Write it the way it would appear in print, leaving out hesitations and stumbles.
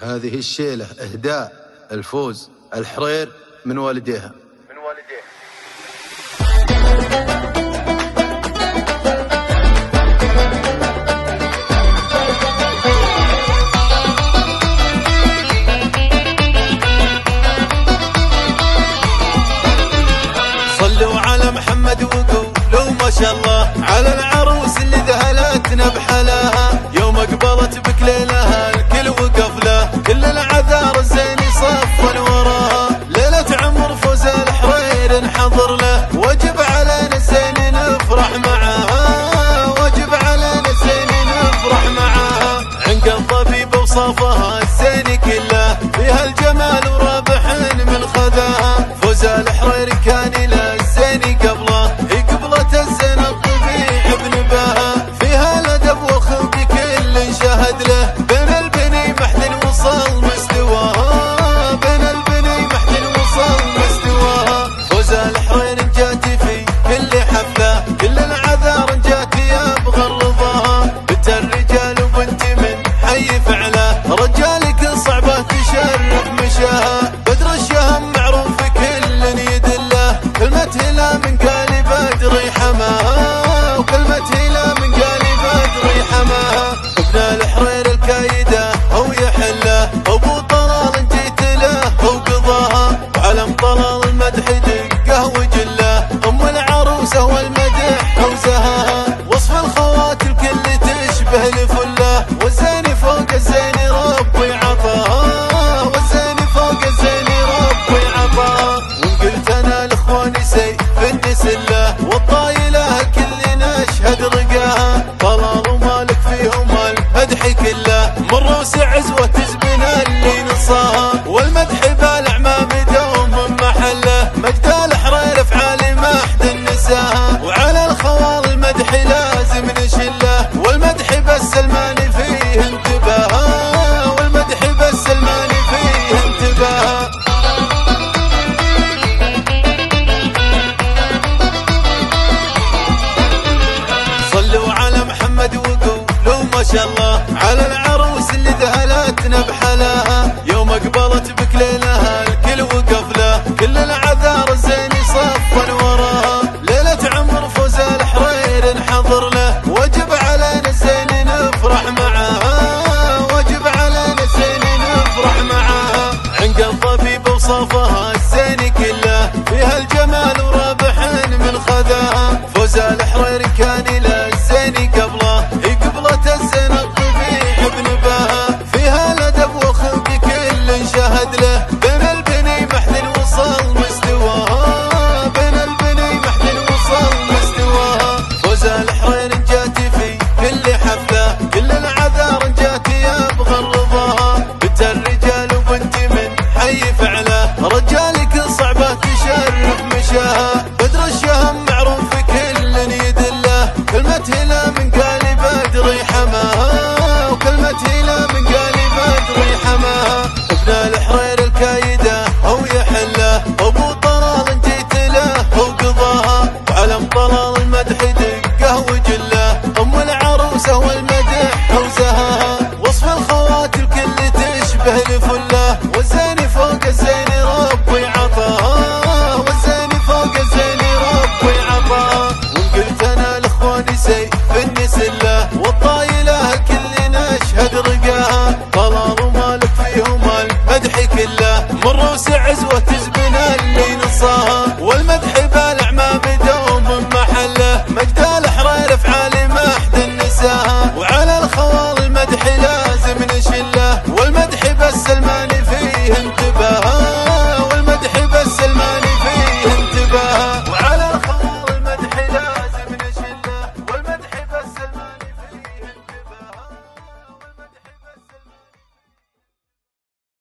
هذه الشيلة إهداء الفوز الحرير من والديها. صلوا على محمد وقولوا ما شاء الله على العروس اللي ذهلتنا بحلاها. يوم اقبلت بك ليلها الكل وقف له، كل العذار الزين صفا وراها. ليلة عمر فوز الحرير نحضر له، وجب علينا الزين نفرح معاها، وجب علينا الزين نفرح معاها. عنق الطبيب وصافها الزين كله، فيها الجمال ورابح من خذاها. فوز الحرير كان له الزين قبله، هي قبلة الزين الطبيع بنباها. فيها الادب والخلق كل شهد له، بين البني محد وصل مستواها، بين البني محد وصل مستواها. فوز الحرير جاتي في كل حفله، كل العذار جاتي يبغى رضاها. بنت الرجال وبنت من حي فعله، رجالك صعبه تشرف مشاها. بدر الشهم معروف كل يدله، كلمته لا من قال بدر حماها، وكلمته لا من قال بدر حماها. ابن الحرير الكايده هو يحله، ابو طلال جيت له وقضاها. وعلم طلال المدح دقه وجله، ام العروسه والمدح وزهاها. وصف الخوات الكل تشبه الفله، والزين فوق الزين ربي عطاها، والزين فوق الزين ربي عطاها. وان قلت انا لاخواني سيف النسله، والطايله الكل نشهد رقاها. طلال ومالك فيهم المدح كله، من روس عزوه تزبن اللي نصاها. والمدح بالاعمام دوم من محله، مجد الحرير افعال ما حد نساها. وعلى الخوال المدح لازم نشله، والمدح بس الماني فيه انتباها، والمدح بس الماني فيه انتباها. صلوا على محمد وقولوا ما شاء الله على العروس اللي ذهلتنا بحلاها. يوم اقبلت بك ليلها الكل وقف له، كل العذار الزين صفا وراها. ليلة عمر فوز الحرير نحضر له، وجب علينا الزين نفرح معاها، وجب علينا الزين نفرح معاها. عنق الطبيب وصافها الزين كله، فيها الجمال ورابح من خذاها. فوز الحرير كان له الزين قبله، هي قبلة الزين الطبيع بنباها. فيها الادب والخلق كل شهد له، بين البني محد وصل مستواها، بين البني محد وصل مستواها. فوز الحرير جاتي في كل حفله، كل العذار جاتي يبغى رضاها. بنت الرجال وبنت من حي فعله، رجالك صعبه تشرف مشاها. بدر الشهم معروف كل يدله، كلمته لا من قال بدر حماها، وكلمته لا من قال بدر حماها. ابن الحرير الكايده هو يحله، ابو طلال جيت له وقضاها. وعلم طلال المدح دقه وجله، ام العروسه والمدح وزهاها. وصف الخوات الكل تشبه الفله، والزين فوق الزين ربي عطاها، والزين فوق الزين ربي عطاها. وان قلت انا لاخواني سيف النسله، والطايله الكل نشهد رقاها. طلال ومالك فيهم المدح كله، من روس عزوه